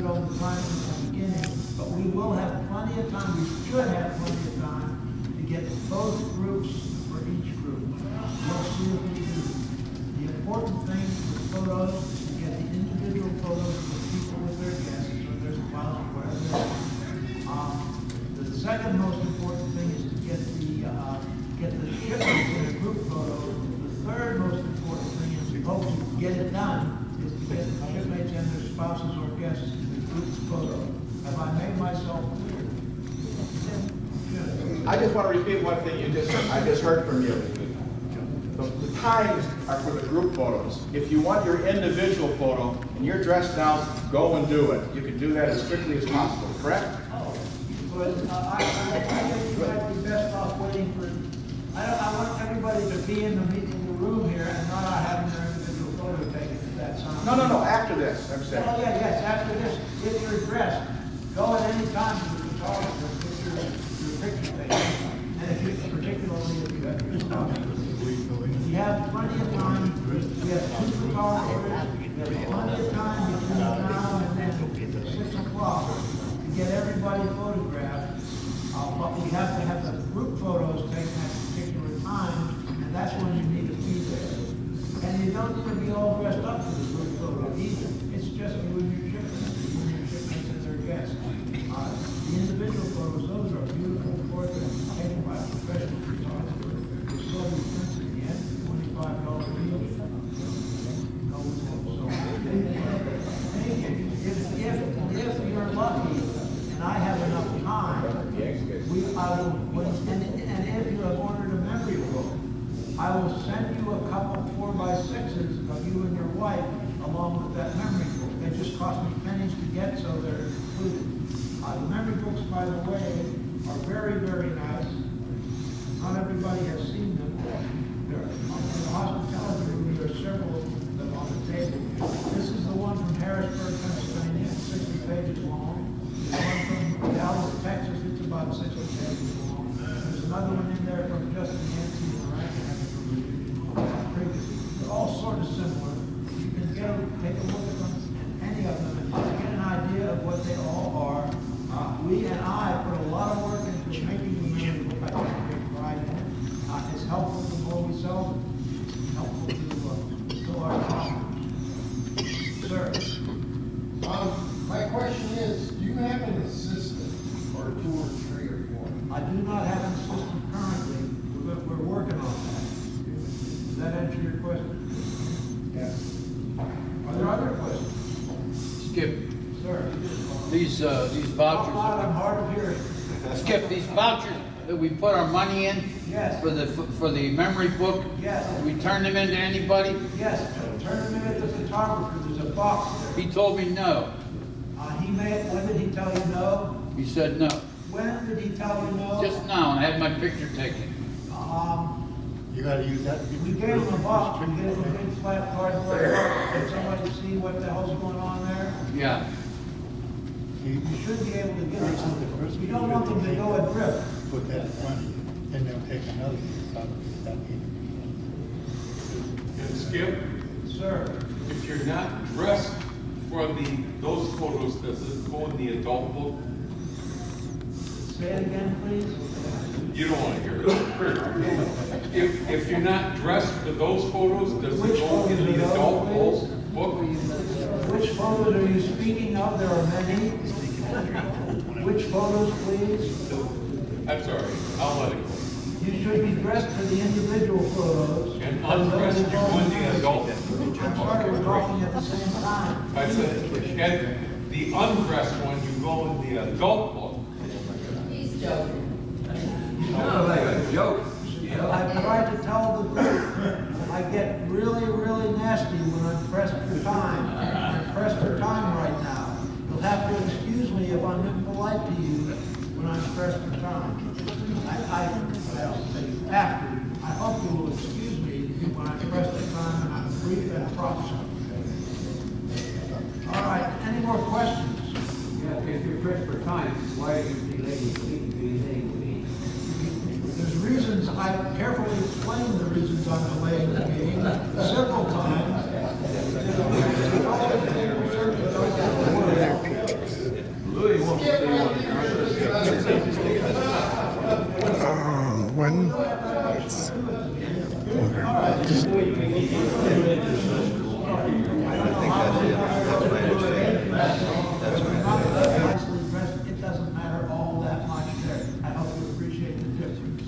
over the time from the beginning, but we will have plenty of time, we should have plenty of time to get both groups for each group. We'll see if we do. The important thing with photos is to get the individual photos of the people with their guests, so there's a file where they're the second most important thing is to get the shipmates in a group photo. The third most important thing is we hope to get it done is to get the shipmates and their spouses or guests in the group photo. Have I made myself clear? I just want to repeat one thing I just heard from you. The times are for the group photos. If you want your individual photo and you're dressed down, go and do it. You can do that as quickly as possible, correct? But I think you might be best off waiting for, I want everybody to be in the room here and not having their individual photo taken at that time. No, after this, I'm saying. Oh, yeah, yes, after this, if you're dressed, go at any time to the photographer, put your picture taken. And if you, particularly if you have your photographer. You have plenty of time, we have two photographers, we have plenty of time between now and then 6 o'clock to get everybody photographed. But we have to have the group photos taken at particular times, and that's when you need to be there. And you don't need to be all dressed up for the group photo either. It's just you and your shipmates and their guests. The individual photos, those are beautiful portraits taken by professional photographers. They saw these prints at the end, $25 deal. If you're lucky, and I have enough time, and if you have ordered a memory book, I will send you a couple 4x6s of you and your wife along with that memory book. They just cost me pennies to get, so they're included. The memory books, by the way, are very, very nice. Not everybody has seen them. They're in the hospitality room, there are several of them on the table. This is the one from Harrisburg, Pennsylvania, 60 pages long. The one from Dallas, Texas, it's about 60 pages long. There's another one in there from Justin Yancey and previously. They're all sort of similar. You can take a look at them, any of them, and get an idea of what they all are. We and I put a lot of work into making the memory book. I take great pride in it. It's helpful the more we sell them. It's helpful to fill our customers. Sir. My question is, do you have an assistant, or 2 or 3 or 4? I do not have an assistant currently, but we're working on that. Does that answer your question? Yes. Are there other questions? Skip, Sir? these I'm vouchers, hard of hearing. Skip, these vouchers that we put our money in Yes. for the memory book, Yes. we turn them into anybody? Yes, turn them in at the photographer, there's a box there. He told me no. When did he tell you no? He said no. When did he tell you no? Just now, and I had my picture taken. You gotta use that. We gave him a box, we gave him a big flat cardboard box, did somebody see what the hell's going on there? Yeah. You should be able to get it. You don't want them to go adrift. Put that in front of you, and they'll take another copy of that. And Skip, Sir, if you're not dressed for those photos, does it go in the adult book? say it again, please. You don't want to hear it. If you're not dressed for those photos, does Which it go in photos the are adult those, book? Which photos are you speaking of? There are many. Which photos, please? I'm sorry, I'll let it go. You should be dressed for the individual photos. And undressed, you go in the adult. I'm sorry, we're talking at the same time. I said, and the undressed one, you go in the adult book. He's joking. I tried to tell the group, I get really, really nasty when I'm pressed for time. I'm pressed for time right now. You'll have to excuse me if I'm impolite to you when I'm pressed for time. After, I hope you will excuse me when I'm pressed for time and I'm brief and proper. All right, any more questions? Yeah, if you're pressed for time, why are you delaying the meeting? There's reasons, I carefully explained the reasons I'm delaying the meeting several times. Nicely dressed, it doesn't matter all that much there. I hope you appreciate the difference.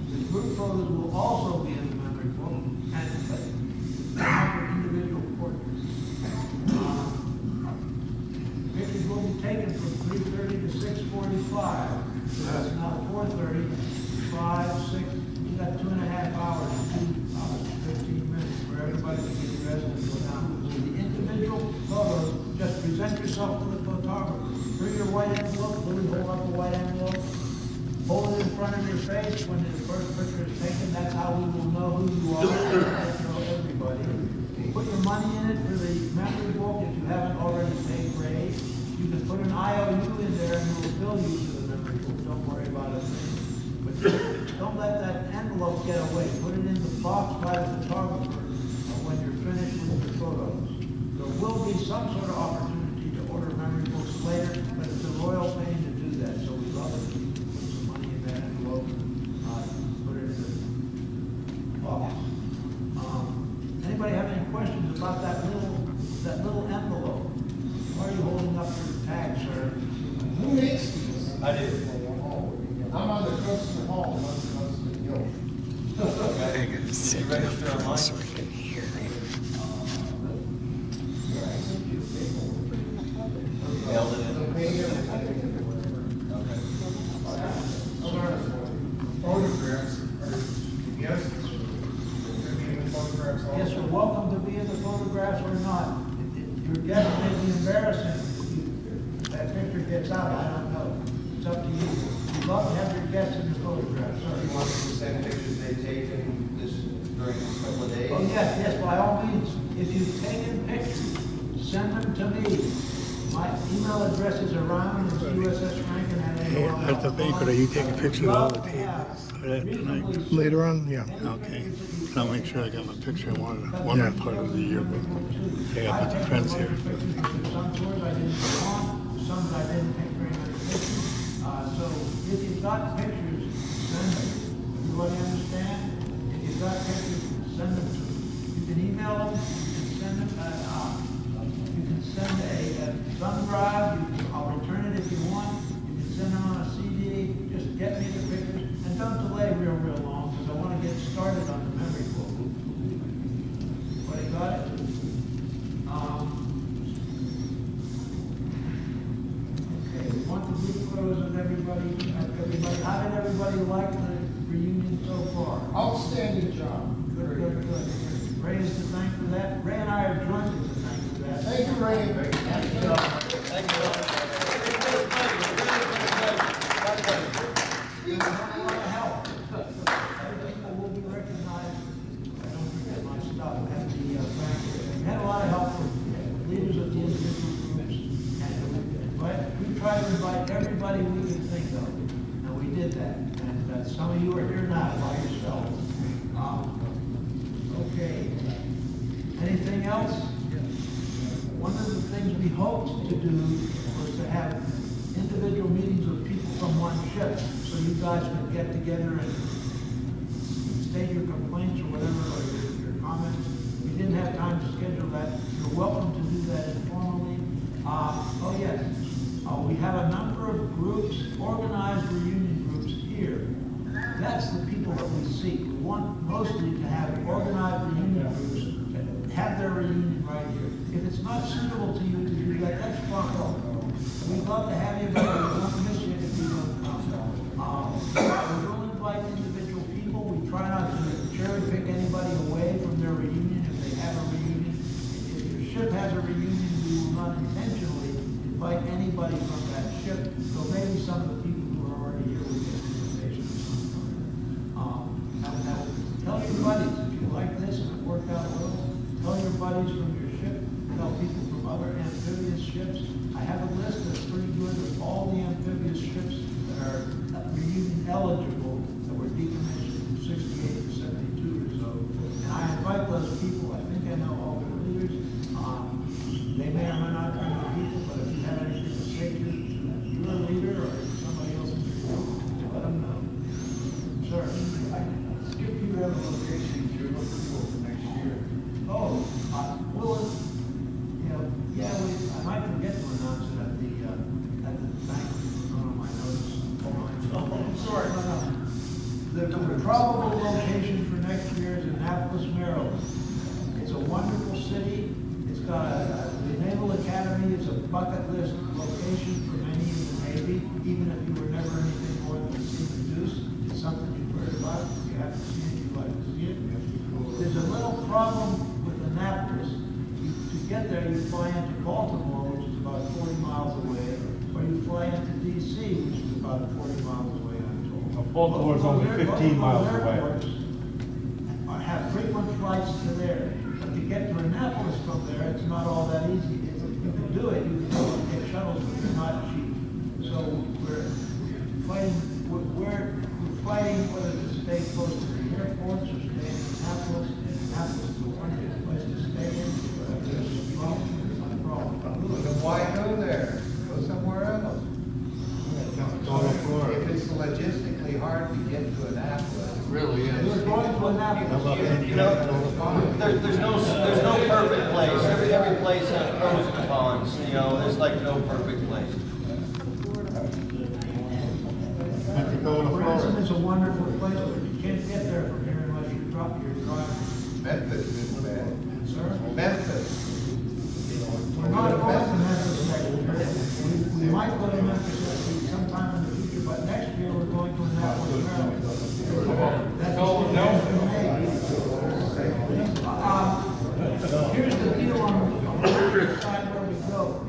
The group photos will also be in the memory book and for individual portraits. Pictures will be taken from 3:30 to 6:45. So that's now 4:30, 5, 6, you got 2.5 hours, 2 hours, 15 minutes for everybody to get dressed and go down. So the individual photos, just present yourself to the photographer. Bring your white envelope, Louis, hold up the white envelope. Hold it in front of your face when the first picture is taken. That's how we will know who you are. Know everybody. Put your money in it for the memory book if you haven't already paid for it. You can put an IOU in there and we'll bill you for the memory book. Don't worry about it. But don't let that envelope get away. Put it in the box by the photographer when you're finished with the photos. There will be some sort of opportunity to order memory books later, but it's a royal pain to do that. So we love it if you put some money in that envelope, put it in the box. Anybody have any questions about that little envelope? Why are you holding up your tag, sir? Who makes these? I do. I'm on the Custom Hall, once the Guild. You register online? Mailed it in? Photographs, yes, photographs. Yes, you're welcome to be in the photographs or not. Your guest may be embarrassing if that picture gets out, I don't know. It's up to you. We'd love to have your guests in the photographs, You sir. want me to send pictures they've taken during this couple of days? Oh, yes, by all means. If you've taken pictures, send them to me. My email address is around, it's USS Rankin at AOL. At the banquet, are you taking pictures of all the tables? Tonight? Later on? Yeah, okay. And I'll make sure I got my picture in one part of the yearbook. I got the friends here. Some tours I didn't put on, some I didn't take very much pictures. So if you've got pictures, send them. Everybody understand? If you've got pictures, send them to me. You can email them, you can send them, you can send a thumb drive, I'll return it if you want. You can send them on a CD, just get me the pictures. And don't delay real long, because I want to get started on the memory book. Everybody got it? Okay, we want the group photos of everybody. How did everybody like the reunion so far? Outstanding job. Good. Ray is to thank for that. Ray and I are joined to thank for that. Thank you, Ray. There's a lot of help. Other people will be recognized. I don't forget my stuff. We had a lot of help from leaders of the individual groups. But we try to invite everybody we can think of. And we did that. And some of you are here now by yourselves. Okay. Anything else? One of the things we hoped to do was to have individual meetings with people from one ship, so you guys could get together and state your complaints or whatever, or your comments. We didn't have time to schedule that. You're welcome to do that informally. We have a number of groups, organized reunion groups here. That's the people that we seek. We want mostly to have organized reunion groups that have their reunion right here. If it's not suitable to you to do that, that's fine. We'd love to have you, but we won't miss you if you don't come. We will invite individual people. We try not to cherry pick anybody away from their reunion if they have a reunion. If your ship has a reunion, we will not intentionally invite anybody from that ship. So maybe some of the people who are already here will get an invitation of some kind. Now, tell your buddies if you like this and it worked out well. Tell your buddies from your ship. Tell people from other amphibious ships. I have a list that's pretty good of all the amphibious ships that are reunion eligible that were decommissioned from 68 to 72 or so. And I invite those people. I think I know all their leaders. They may or may not be the people, but if you have anything to say to your leader or somebody else in your group, let them know. Sir. Skip, you have a location you're looking for city. It's got the Naval Academy is a bucket list location for many in the Navy, even if you were never anything more than a seaman deuce. It's something you've heard about. If you haven't seen it, you'd like to see it. There's a little problem with Annapolis. To get there, you fly into Baltimore, which is about 40 miles away, or you fly into DC, which is about 40 miles away, I'm told. Baltimore's only 15 miles away. Have frequent flights to there. But to get to Annapolis from there, it's not all that easy. You can do it, you can take shuttles, but they're not cheap. So we're fighting whether to stay close to the airports or stay in Annapolis. Annapolis is a wonderful place to stay in. There's a problem, it's a problem. Then why go there? Go somewhere else. If it's logistically hard to get to Annapolis. Really We're is. going to Annapolis. You know, there's no perfect place. Every place has pros and cons, you know, there's like no perfect place. Have to go to Branson Florida. is a wonderful place, but you can't get there from here unless you drop your drive. Memphis isn't bad. Sir? Memphis. We're not going to Memphis next year. We might go to Memphis sometime in the future, but next year we're going to Annapolis, Maryland. That's here's the deal on the side where we go.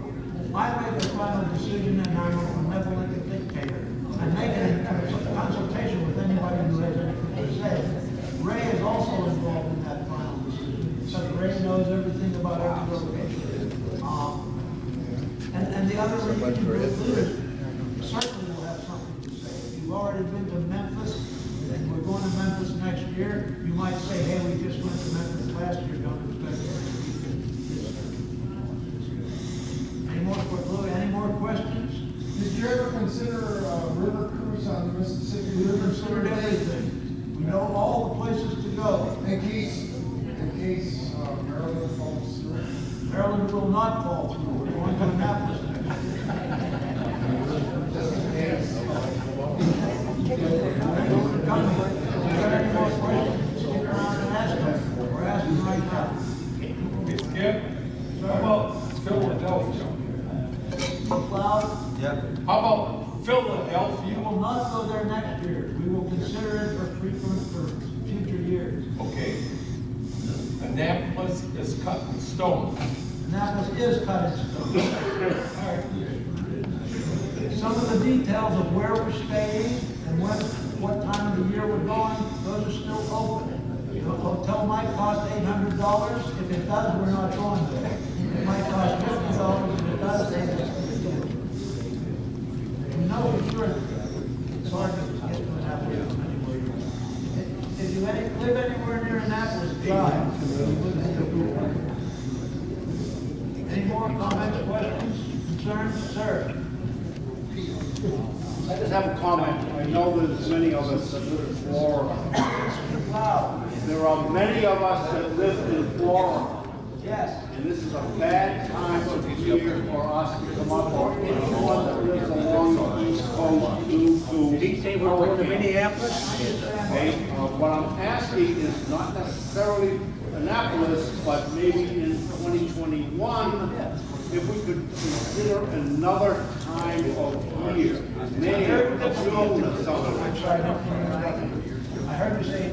I make the final decision and I'm a benevolent dictator. I make it in consultation with anybody who has anything to say. Ray is also involved in that final decision, so Ray knows everything about every location. And the other regions certainly will have something to say. If you've already been to Memphis, and we're going to Memphis next year, you might say, hey, we just went to Memphis last year, don't expect it. Any more questions? Did you ever consider a river cruise on the Mississippi We've River? considered everything. We know all the places to go. In case Maryland falls through. Maryland will not fall through. We're going to Annapolis next year. Just in case. Thank you for coming. If you have any more questions, stick around and ask them. We're asking right now. Skip, how about Philadelphia? Cloud, Yep. How about we Philadelphia? will not go there next year. We will consider it for future years. Okay. Annapolis is cut in stone. Annapolis is cut in stone. Some of the details of where we're staying and what time of the year we're going, those are still open. The hotel might cost $800. If it does, we're not going there. It might cost $50. If it does, we know for sure it's hard to get to Annapolis anyway. If you live anywhere near Annapolis, drive. Any more comments, questions, concerns, sir? I just have a comment. I know there's many of us that live in Florida. Wow. There are many of us that live in Florida. Yes. And this is a bad time of year for us to come up, or anyone that lives along the East Coast to. Did he say we're going to Minneapolis? Okay, what I'm asking is not necessarily Annapolis, but maybe in 2021, if we could consider another time of year, May or June or something. I heard you say.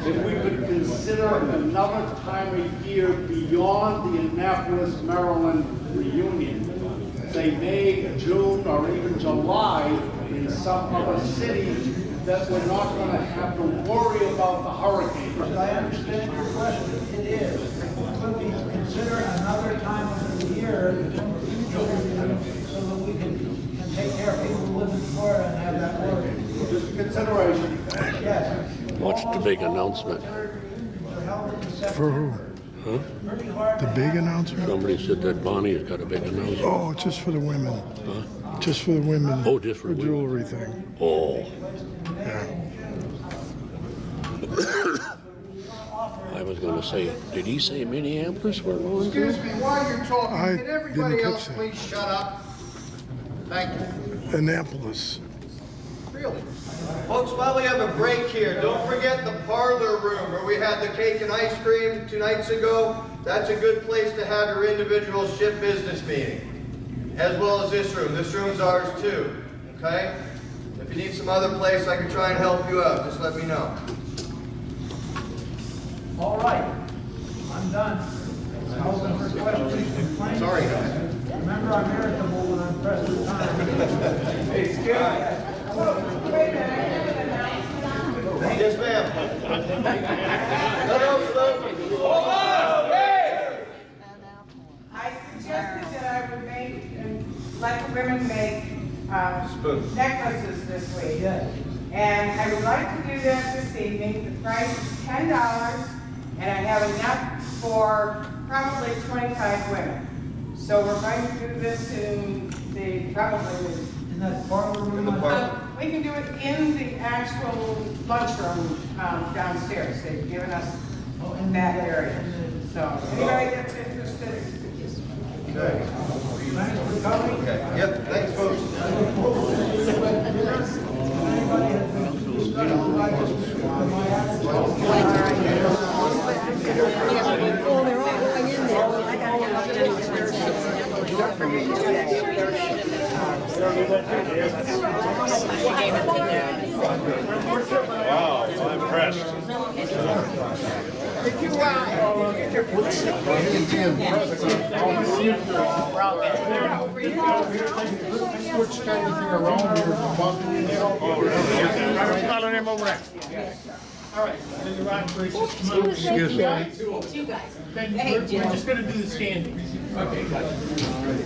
If we could consider another time of year beyond the Annapolis, Maryland reunion, say May, June, or even July in some other city that we're not going to have to worry about the hurricane. I understand your question. It is. Could we consider another time of the year so that we can take care of people who live in Florida and have that worry? Just a consideration. Yes. What's the big announcement? For who? Huh? The big announcer? Somebody said that Bonnie's got a big announcement. Oh, just for the women. Huh? Just for the women. Oh, just for the women. jewelry thing. Oh, Yeah. I was gonna say, did he say Minneapolis we're going to? Excuse me, while you're talking, I can everybody didn't else catch that. please shut up? Thank you. Annapolis. Really? Folks, while we have a break here, don't forget the parlor room where we had the cake and ice cream 2 nights ago. That's a good place to have your individual ship business meeting, as well as this room. This room's ours too, okay? If you need some other place, I can try and help you out. Just let me know. All right, I'm done. I'm open for questions, complaints. Sorry, guys. Remember, I'm irritable when I'm pressed for time. It's good. Yes, ma'am. I suggested that I would make, let the women make necklaces this week. Yes. And I would like to do that this evening. The price is $10, and I have enough for probably 25 women. So we're going to do this in the, probably, In that parlor room. we can do it in the actual lunchroom downstairs. They've given us in that area. So anybody that's interested. Okay. Thanks for coming. Okay. Yep, thanks, folks. Oh, they're all going in there. I gotta Wow, I'm impressed. Put everything around here. All right, then the rock braces. Excuse me. You guys. Hey, Jim. We're just gonna do the standing. Okay, gotcha.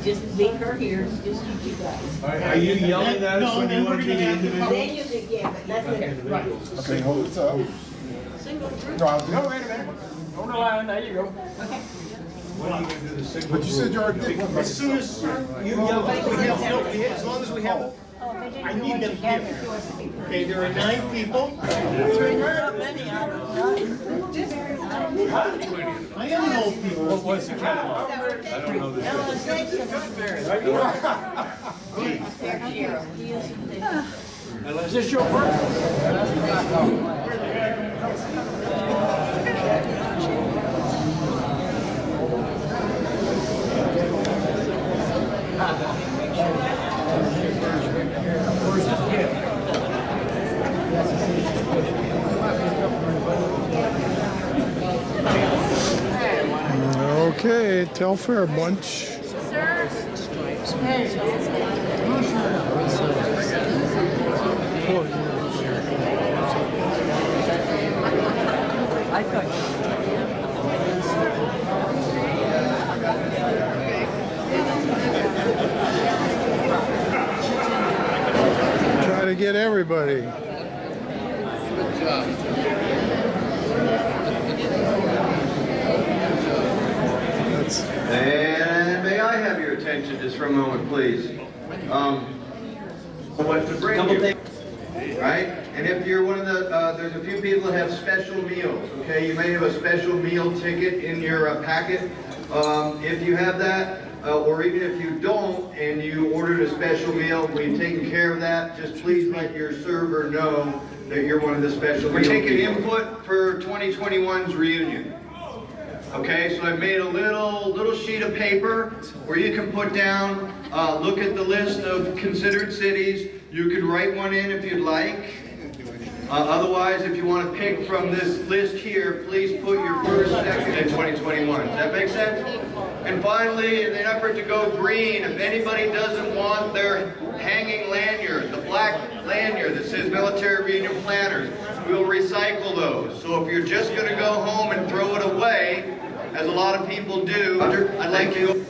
Just leave her here, just you guys. Are you yelling at us when you want to be the individual? Then you can, yeah, but let's Okay, right. Okay, hold this up. single group. No, No, wait a minute. On the line, there you go. Okay. but you said you already did one. As soon as you yell, as long as we have, I need them here. Okay, there are 9 people. I am an old people. What was the catalog? Is this your work? Okay, Telfair bunch. I thought. Try to get everybody. That's And may I have your attention just for a moment, please? What to bring you, right? And if you're one of the, there's a few people that have special meals, okay? You may have a special meal ticket in your packet. If you have that, or even if you don't, and you ordered a special meal, we've taken care of that. Just please let your server know that you're one of the special meals. We're taking input for 2021's reunion. Okay, so I made a little sheet of paper where you can put down, look at the list of considered cities. You can write one in if you'd like. Otherwise, if you want to pick from this list here, please put your first, second in 2021. Does that make sense? And finally, in an effort to go green, if anybody doesn't want their hanging lanyard, the black lanyard that says Military Reunion Planners, we'll recycle those. So if you're just going to go home and throw it away, as a lot of people do, I'd like you.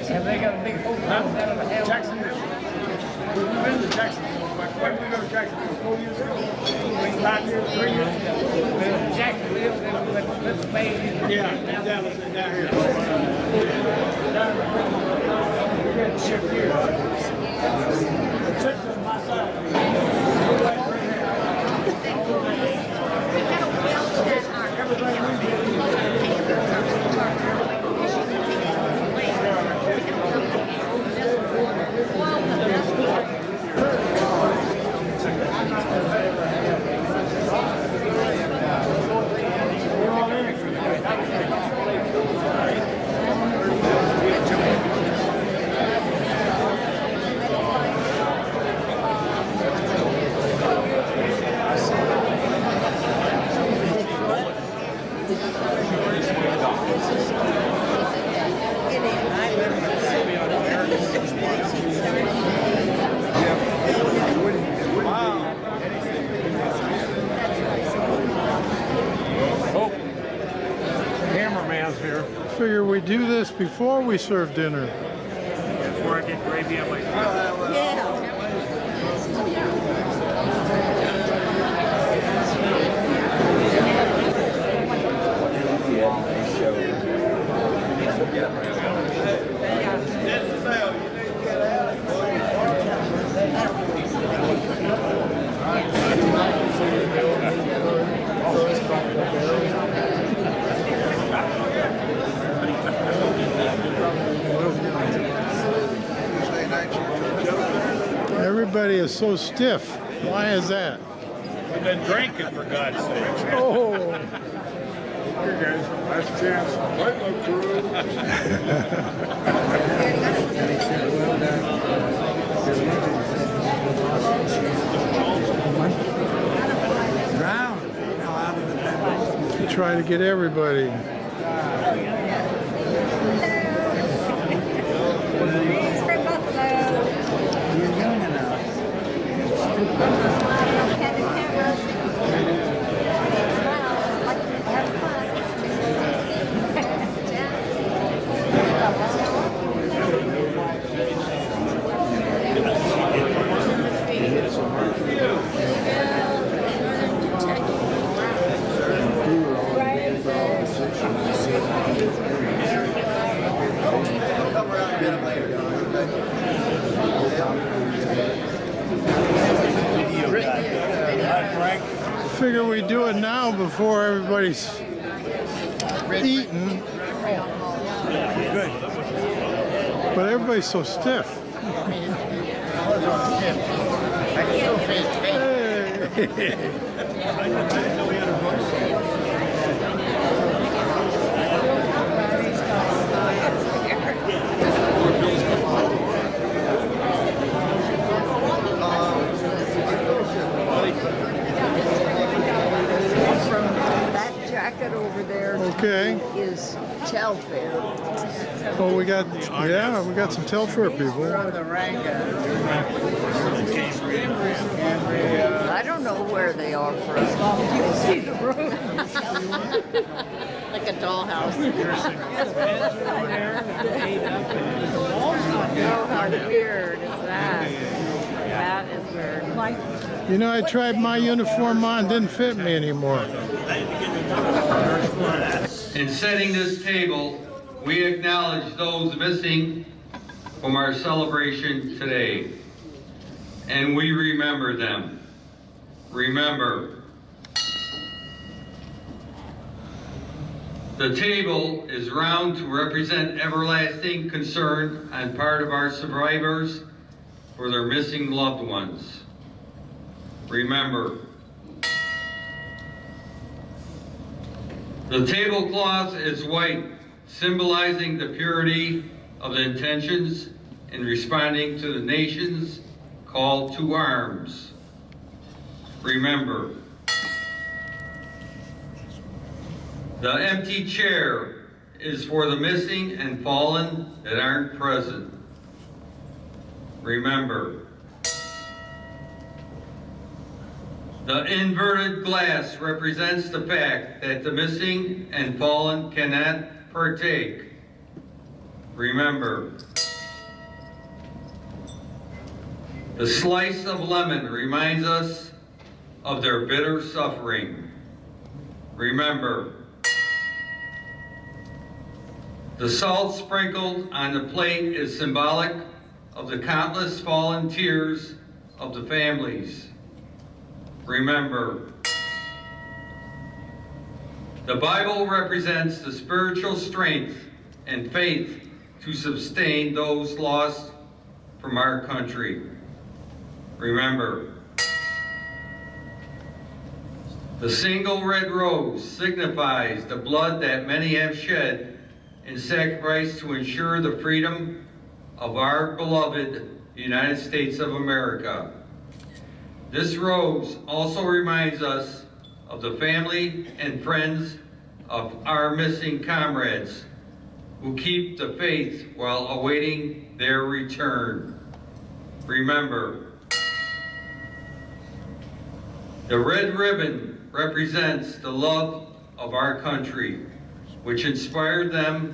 Have they got a big hotel out of Jacksonville? We've been to Jacksonville. When did we go to Jacksonville? 4 years ago? 5 years, 3 years ago? Jacksonville, then let's pay. Yeah, down here. We got the ship here. Six on my side. has here. Figure we do this before we serve dinner. Before I get gravy on my Everybody is so stiff. Why is that? We've been drinking, for God's sake. Oh. Here, guys, last chance. Right, look through. Try to get everybody. Figure we do it now before everybody's eating. Good. But everybody's so stiff. That jacket over there Okay. is Telfair. Oh, we got some Telfair people. The rank. I don't know where they are from. You can see the room. Like a dollhouse. Oh, how weird is that? That is weird. You know, I tried my uniform on, didn't fit me anymore. In setting this table, we acknowledge those missing from our celebration today, and we remember them. Remember, the table is round to represent everlasting concern on part of our survivors for their missing loved ones. Remember, the tablecloth is white, symbolizing the purity of the intentions in responding to the nation's call to arms. Remember, the empty chair is for the missing and fallen that aren't present. Remember, the inverted glass represents the fact that the missing and fallen cannot partake. Remember, the slice of lemon reminds us of their bitter suffering. Remember, the salt sprinkled on the plate is symbolic of the countless fallen tears of the families. Remember, the Bible represents the spiritual strength and faith to sustain those lost from our country. Remember, the single red rose signifies the blood that many have shed in sacrifice to ensure the freedom of our beloved United States of America. This rose also reminds us of the family and friends of our missing comrades who keep the faith while awaiting their return. Remember, the red ribbon represents the love of our country. which inspired them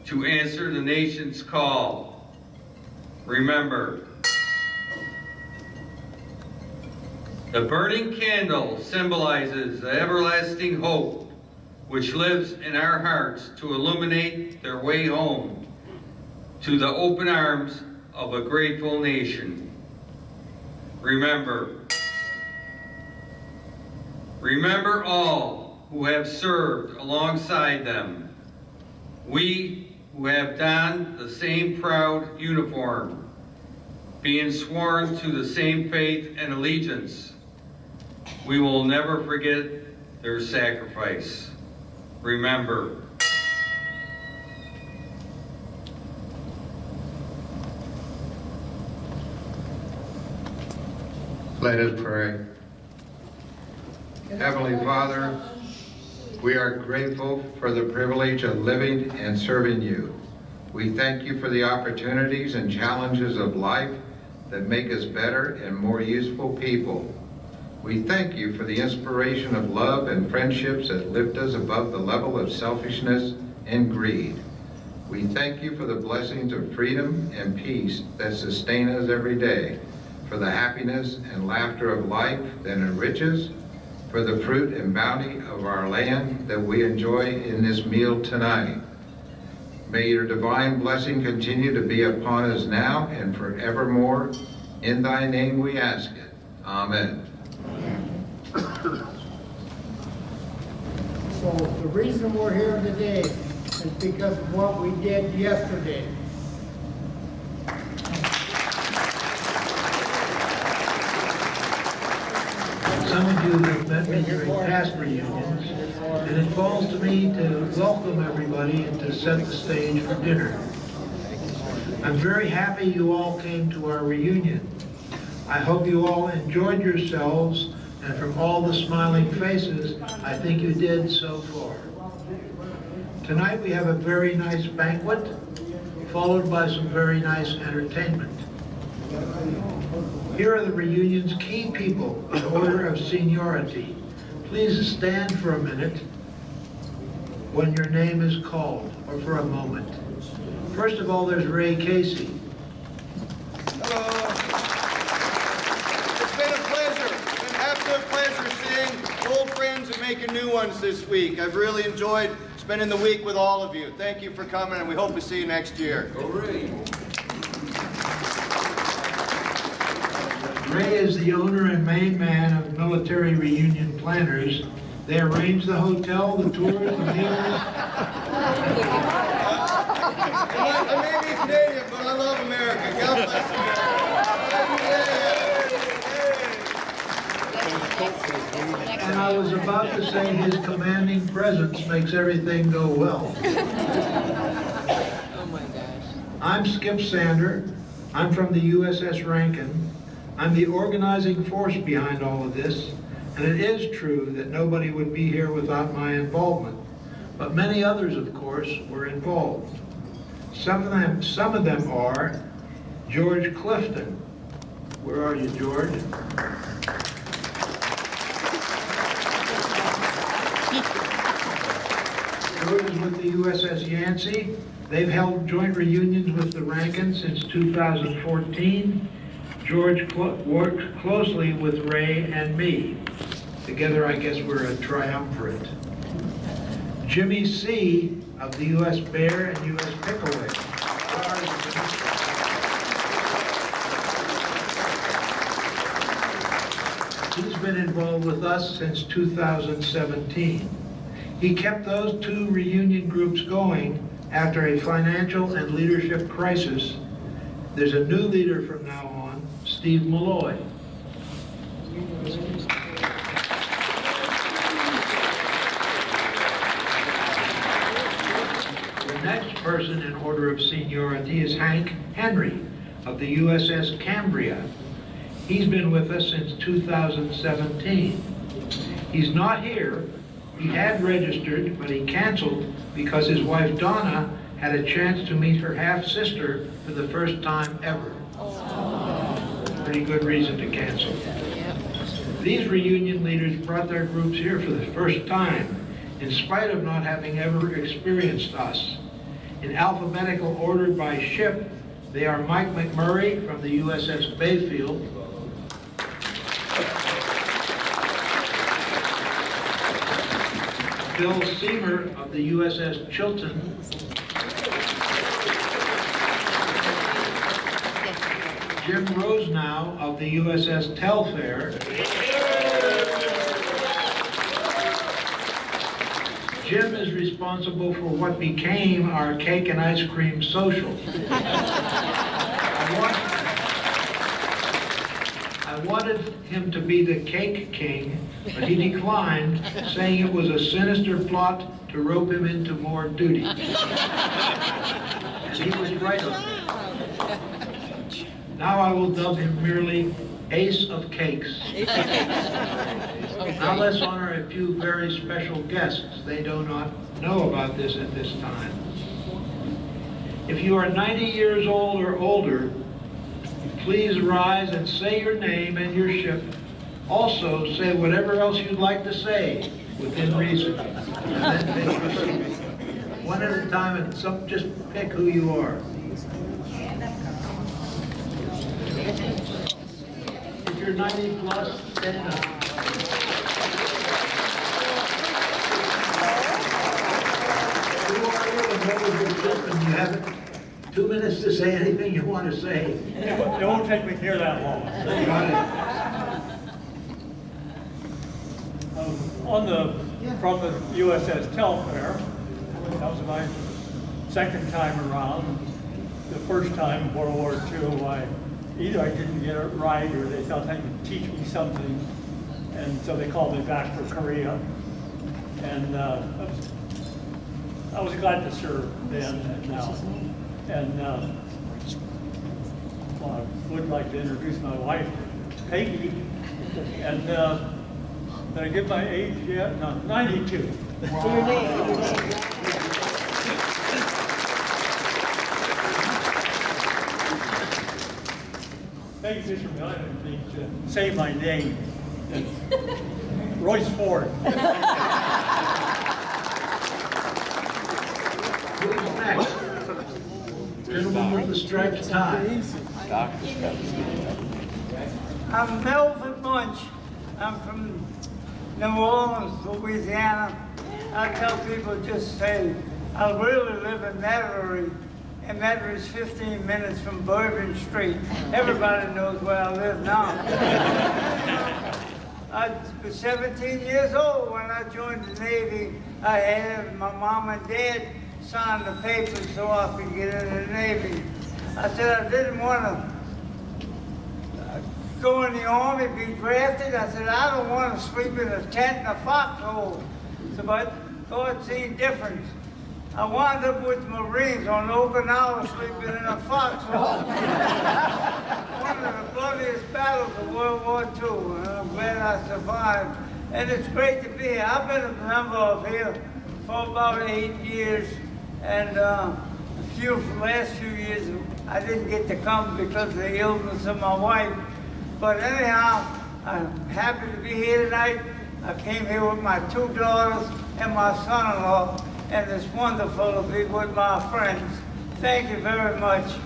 to answer the nation's call. Remember, the burning candle symbolizes the everlasting hope which lives in our hearts to illuminate their way home to the open arms of a grateful nation. Remember all who have served alongside them. We who have donned the same proud uniform, being sworn to the same faith and allegiance, we will never forget their sacrifice. Remember, let us pray. Heavenly Father, we are grateful for the privilege of living and serving you. We thank you for the opportunities and challenges of life that make us better and more useful people. We thank you for the inspiration of love and friendships that lift us above the level of selfishness and greed. We thank you for the blessings of freedom and peace that sustain us every day, for the happiness and laughter of life that enriches, for the fruit and bounty of our land that we enjoy in this meal tonight. May your divine blessing continue to be upon us now and forevermore. In thy name we ask it. Amen. So the reason we're here today is because of what we did yesterday. Some of you have met me during past reunions, and it falls to me to welcome everybody and to set the stage for dinner. I'm very happy you all came to our reunion. I hope you all enjoyed yourselves, and from all the smiling faces, I think you did so far. Tonight we have a very nice banquet, followed by some very nice entertainment. Here are the reunion's key people in order of seniority. Please stand for a minute when your name is called, or for a moment. First of all, there's Ray Casey. Hello. It's been a pleasure, an absolute pleasure seeing old friends and making new ones this week. I've really enjoyed spending the week with all of you. Thank you for coming, and we hope to see you next year. Ray is the owner and main man of Military Reunion Planners. They arrange the hotel, the tours, the meals. I may be Canadian, but I love America. God bless America. And I was about to say his commanding presence makes everything go well. Oh my gosh. I'm Skip Sander. I'm from the USS Rankin. I'm the organizing force behind all of this, and it is true that nobody would be here without my involvement. But many others, of course, were involved. Some of them are George Clifton. Where are you, George? George is with the USS Yancey. They've held joint reunions with the Rankin since 2014. George works closely with Ray and me. Together, I guess we're a triumvirate. Jimmy C. of the U.S. Bear and U.S. Picklewick. He's been involved with us since 2017. He kept those two reunion groups going after a financial and leadership crisis. There's a new leader from now on, Steve Malloy. The next person in order of seniority is Hank Henry of the USS Cambria. He's been with us since 2017. He's not here. He had registered, but he canceled because his wife Donna had a chance to meet her half-sister for the first time ever. Pretty good reason to cancel. These reunion leaders brought their groups here for the first time, in spite of not having ever experienced us. In alphabetical order by ship, they are Mike McMurray from the USS Bayfield, Bill Seymour of the USS Chilton, Jim Rosenow of the USS Telfair, Jim is responsible for what became our cake and ice cream social. I wanted him to be the cake king, but he declined, saying it was a sinister plot to rope him into more duty. And he was right on that. Now I will dub him merely Ace of Cakes. Now let's honor a few very special guests. They do not know about this at this time. If you are 90 years old or older, please rise and say your name and your ship. Also, say whatever else you'd like to say within reason. And then take your seat. One at a time, and just pick who you are. If you're 90 plus, stand up. Who are you and what was your ship, and you have 2 minutes to say anything you want to say. It won't take me near that long. Got it. From the USS Telfair, that was my second time around. The first time in World War II, either I didn't get it right or they thought they could teach me something, and so they called me back for Korea. And I was glad to serve then and now. And well, I would like to introduce my wife, Peggy. And did I give my age yet? No, 92. Peggy Fisherman, I didn't need to say my name. Royce Ford. Who's next? Gentleman with the striped tie. I'm Melvin Bunch. I'm from New Orleans, Louisiana. I tell people just say, I really live in Metairie, and Metairie is 15 minutes from Bourbon Street. Everybody knows where I live now. I was 17 years old when I joined the Navy. I had my mom and dad sign the papers so I could get in the Navy. I said I didn't want to go in the Army, be drafted. I said I don't want to sleep in a tent in a foxhole. So, but God seen different. I wound up with Marines on Okinawa sleeping in a foxhole. One of the bloodiest battles of World War II, and I'm glad I survived. And it's great to be here. I've been a member of here for about 8 years, and last few years I didn't get to come because of the illness of my wife. But anyhow, I'm happy to be here tonight. I came here with my 2 daughters and my son-in-law, and it's wonderful to be with my friends. Thank you very much.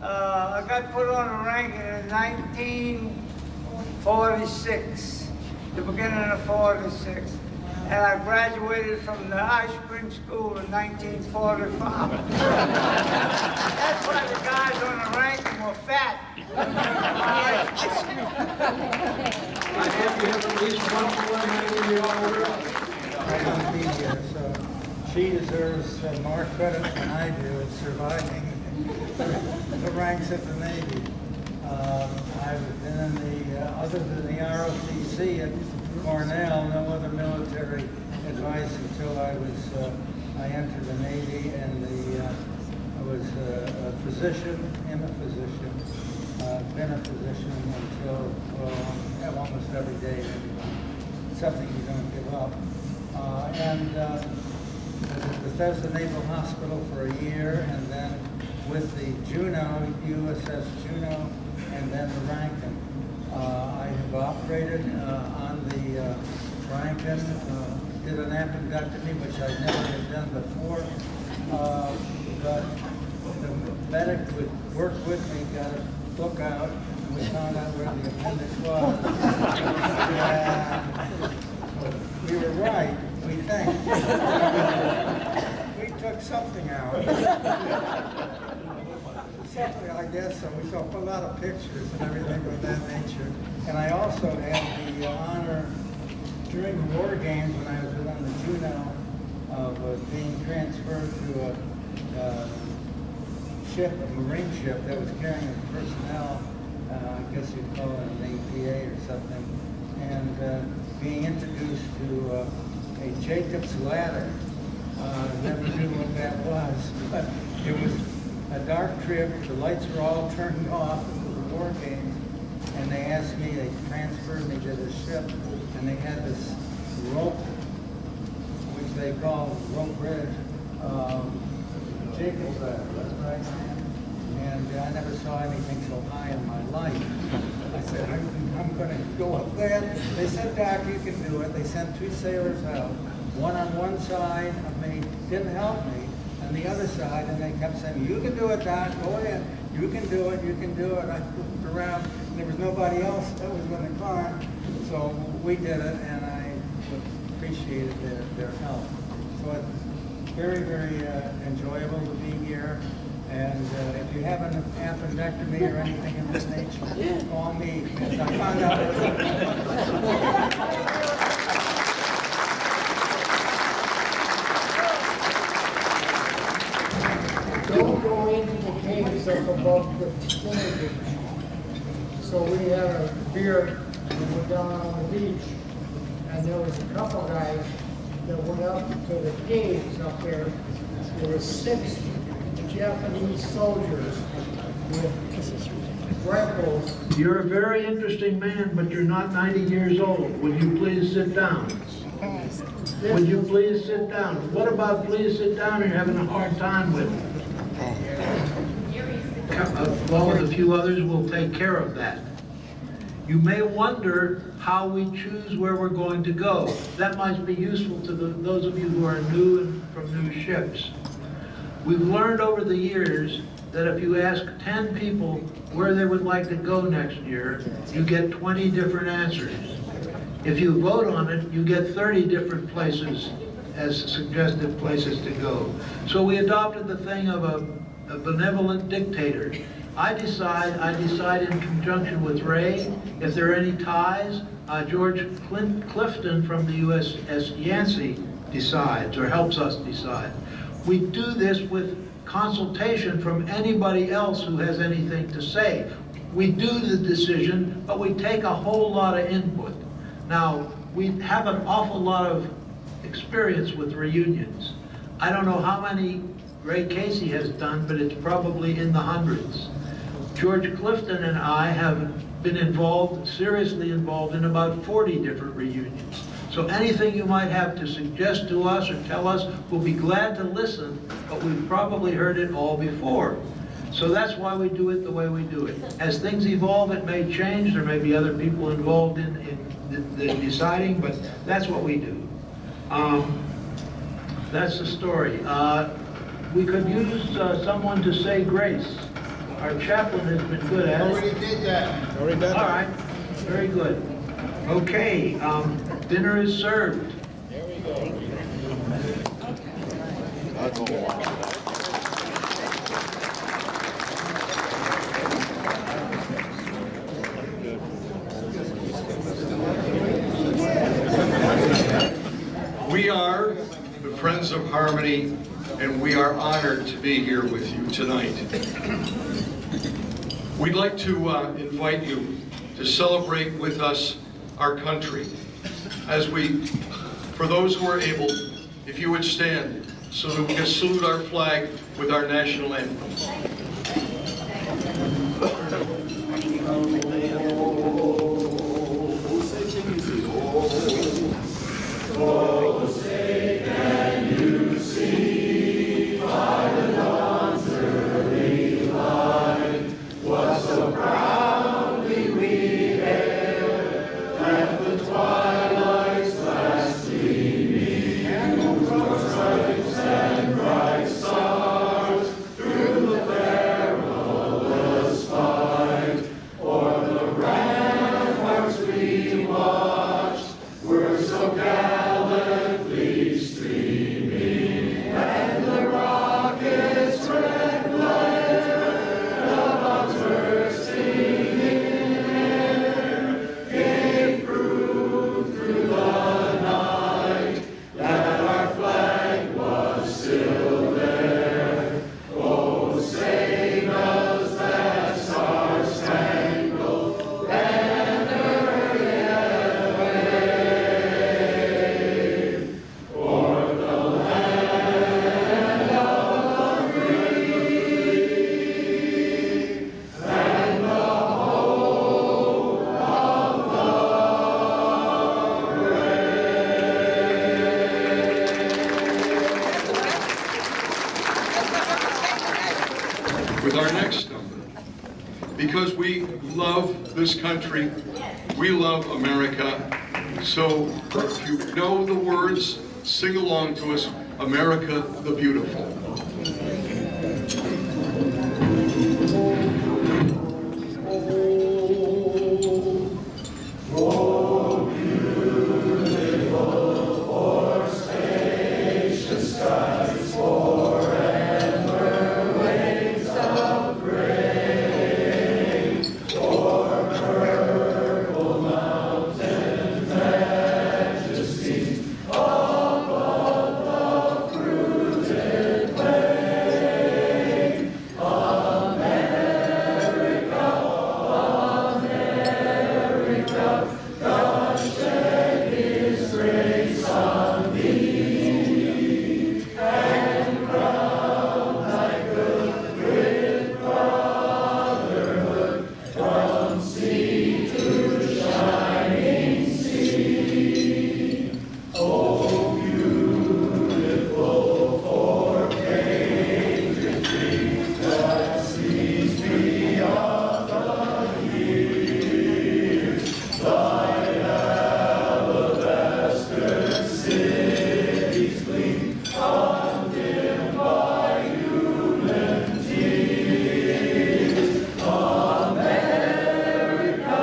I got put on the ranking in 1946, the beginning of 46. And I graduated from the ice cream school in 1945. That's why the guys on the ranking were fat. I have you have at least one more man in the order. So she deserves more credit than I do in surviving the ranks of the Navy. I've been in the, other than the ROTC at Cornell, no other military advice until I entered the Navy, and I was a physician, am a physician, been a physician until almost every day. Something you don't give up. And Bethesda Naval Hospital for a year, and then with the Juno, USS Juno, and then the Rankin. I have operated on the Rankin, did an appendectomy, which I never had done before, but the medic would work with me, got a book out, and we found out where the appendix was. We were right, we think. We took something out. Something, I guess, so we saw a lot of pictures and everything of that nature. And I also had the honor during the war games when I was on the Juno of being transferred to a ship, a Marine ship that was carrying personnel, I guess you'd call it an APA or something, and being introduced to a Jacob's ladder. Never knew what that was, but it was a dark trip. The lights were all turned off for the war games, and they asked me, they transferred me to the ship, and they had this rope, which they call rope bridge, Jacob's ladder, that's right. And I never saw anything so high in my life. I said, I'm going to go up there. They said, Doc, you can do it. They sent 2 sailors out, one on one side of me, didn't help me, and the other side, and they kept saying, you can do it, Doc, go ahead. You can do it, you can do it. I looked around, and there was nobody else that was going to climb. So we did it, and I appreciated their help. So it's very, very enjoyable to be here. And if you have an appendectomy or anything of this nature, call me. I found out. Don't go into the caves up above the beach. So we had a beer and went down on the beach, and there was a couple guys that went up to the caves up there. There were 6 Japanese soldiers with rifles. You're a very interesting man, but you're not 90 years old. Would you please sit down? Would you please sit down? What about please sit down? You're having a hard time with it. Along with a few others, we'll take care of that. You may wonder how we choose where we're going to go. That might be useful to those of you who are new and from new ships. We've learned over the years that if you ask 10 people where they would like to go next year, you get 20 different answers. If you vote on it, you get 30 different places as suggested places to go. So we adopted the thing of a benevolent dictator. I decide in conjunction with Ray, if there are any ties, George Clifton from the USS Yancey decides or helps us decide. We do this with consultation from anybody else who has anything to say. We do the decision, but we take a whole lot of input. Now, we have an awful lot of experience with reunions. I don't know how many Ray Casey has done, but it's probably in the hundreds. George Clifton and I have been involved, seriously involved, in about 40 different reunions. So anything you might have to suggest to us or tell us, we'll be glad to listen, but we've probably heard it all before. So that's why we do it the way we do it. As things evolve, it may change. There may be other people involved in the deciding, but that's what we do. That's the story. We could use someone to say grace. Our chaplain has been good at it. Already did that. Already done. All right, very good. Okay, dinner is served. There we go. We are the Friends of Harmony, and we are honored to be here with you tonight. We'd like to invite you to celebrate with us our country. As we, for those who are able, if you would stand so that we can salute our flag with our national anthem. Oh, say can you see by the dawn's early light what so proud love this country. We love America. So if you know the words, sing along to us, America the Beautiful. Oh, beautiful, for spacious skies forever, waves of grain, for purple mountain majesties above the fruited plain. America, America, God shed His grace on thee, and crown thy good with brotherhood, from sea to shining sea. Oh, beautiful for pageantry that sees beyond the years, thy alabaster cities gleam, undimmed by human tears. America,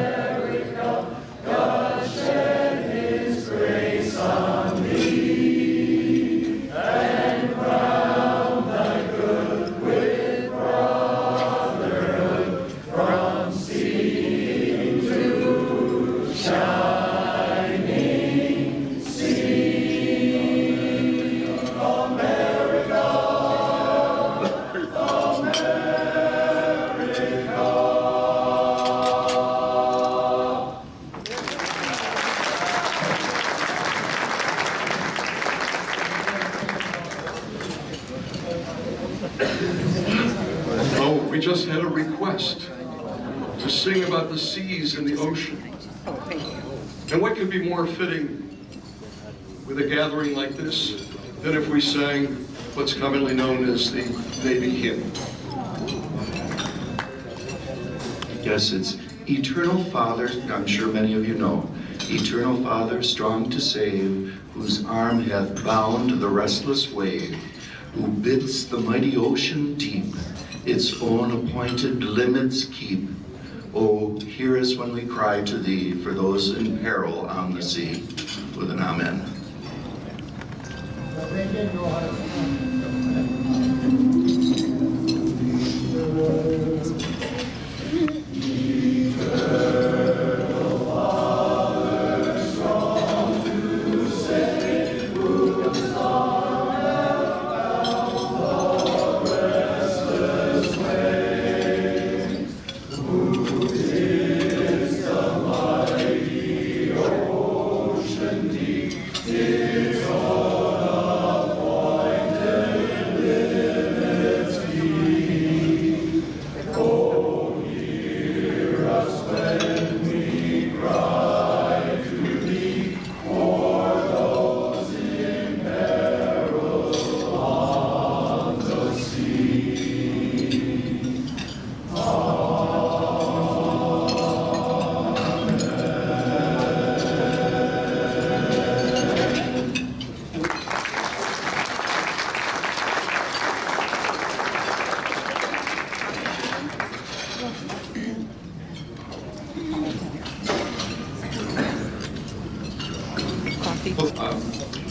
America, God shed His grace on thee, and crown thy good with brotherhood, from sea to shining sea. America, Oh, we just had a request to sing about the seas and the ocean. And what could be more fitting with a gathering like this than if we sang what's commonly known as the Navy hymn? Yes, it's Eternal Father, I'm sure many of you know. Eternal Father, strong to save, whose arm hath bound the restless wave, who bids the mighty ocean deep its own appointed limits keep. Oh, hear us when we cry to thee for those in peril on the sea. With an amen.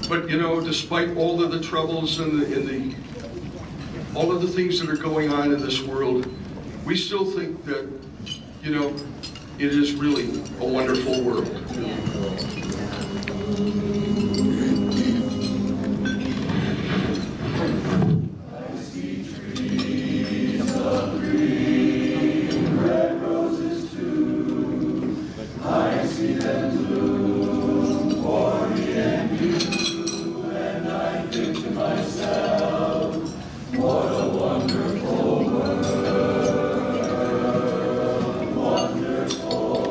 But you know, despite all of the troubles and all of the things that are going on in this world, we still think that, you know, it is really a wonderful world. I see trees of green, red roses too. I see them bloom for me and you, and I think to myself, what a wonderful world, wonderful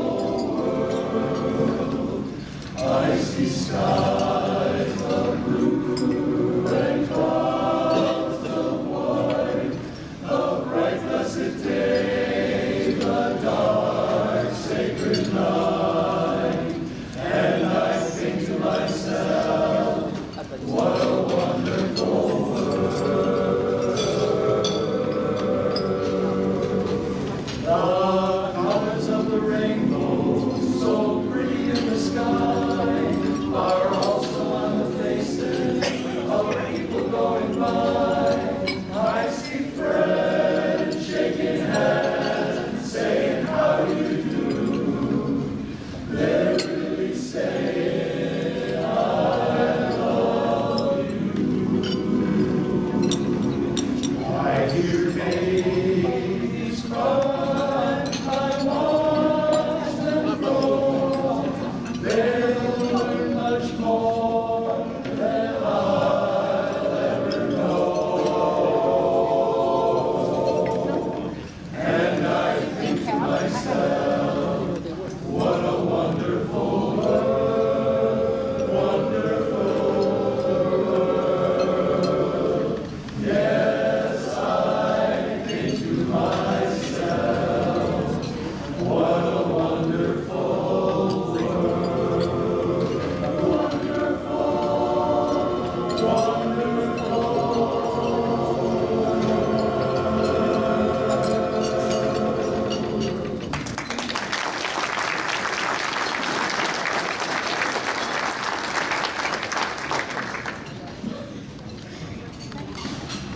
world. I see skies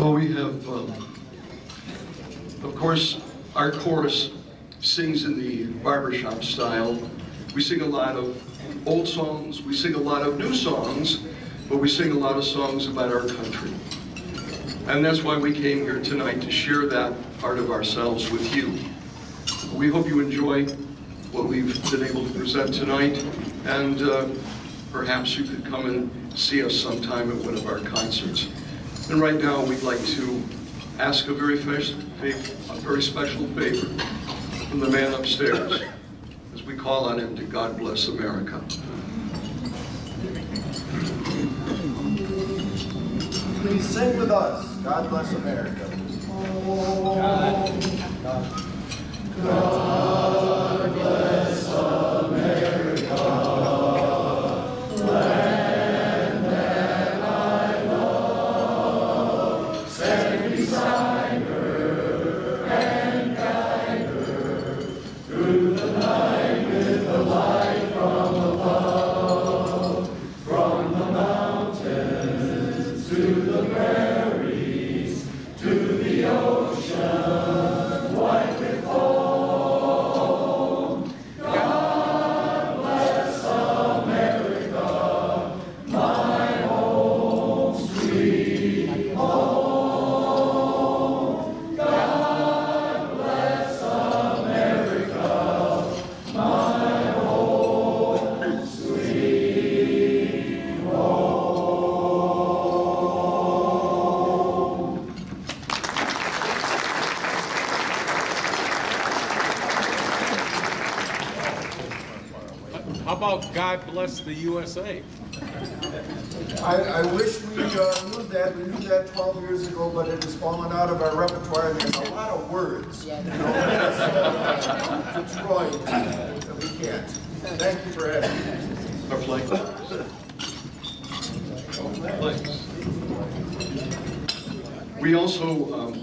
So we have, of course, our chorus sings in the barbershop style. We sing a lot of old songs, we sing a lot of new songs, but we sing a lot of songs about our country. And that's why we came here tonight, to share that part of ourselves with you. We hope you enjoy what we've been able to present tonight, and perhaps you could come and see us sometime at one of our concerts. And right now, we'd like to ask a very special favor from the man upstairs, as we call on him to God bless America. Please sing with us. God bless America. God bless America, land that I love. Stand beside her and guide her through the night with the light from above. From the mountains to the prairies to the ocean white with foam. God bless America, my home, sweet home. God bless America, my home, sweet home. How about God bless the USA? I wish we knew that. We knew that 12 years ago, but it has fallen out of our repertoire. There's a lot of words. You know, Detroit, we can't. Thank you for having me. Our flag. We also,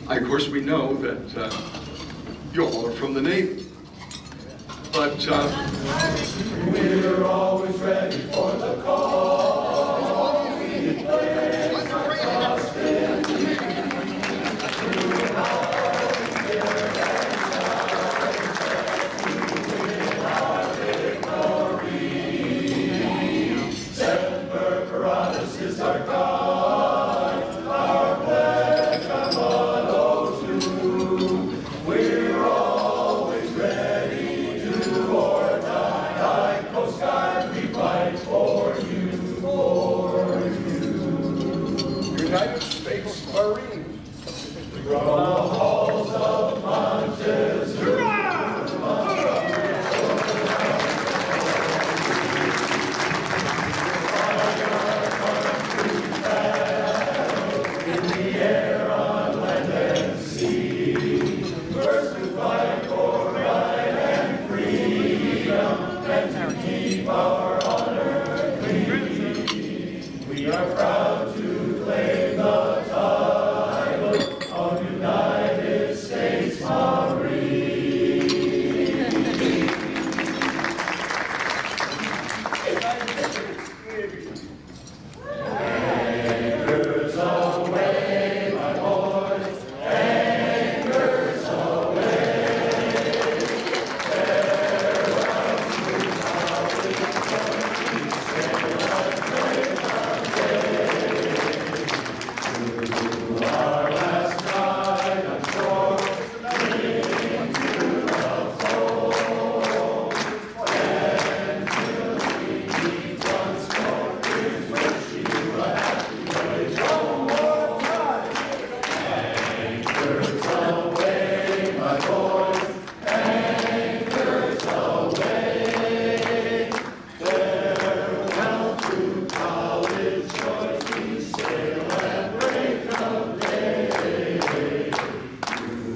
of course, we know that you all are from the Navy. But we're always ready for the call. We play hostility throughout the our victory. Semper Paratus is our guide, our pledge of 102. We're always ready or die, Coast Guard, we fight for you, United States Marines. From the halls of Montezuma. In the air, on land and sea, first to fight for right and freedom, and to keep our honor clean. We are proud to claim the title of United States Marine. Anchors away, my boys, anchors away. Our last night on shore, into the fold, and till we meet once more, we wish you a happy voyage. One more time. Anchors away, my boys, anchors away. Farewell to college boys, we sail at break of day.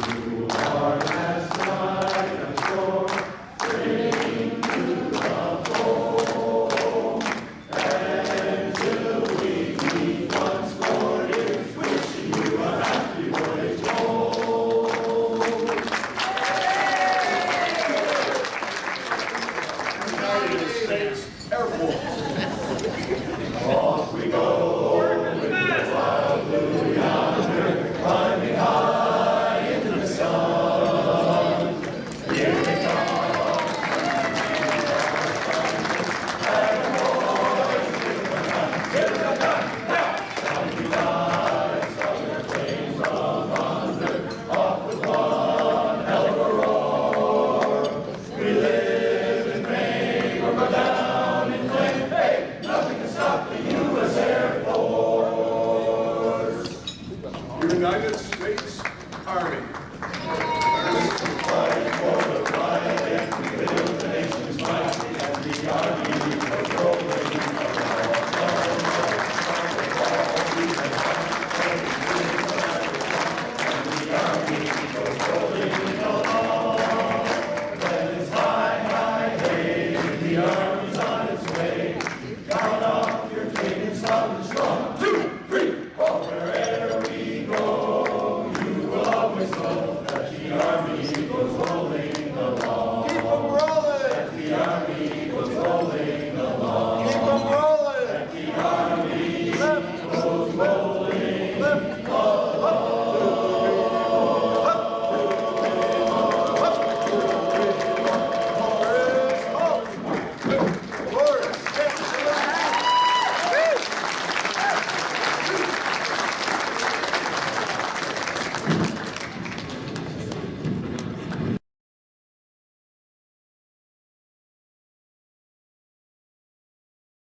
You are last night on shore, bring to the fold. And till we meet once more, is wishing you a happy voyage home. United States Air Force.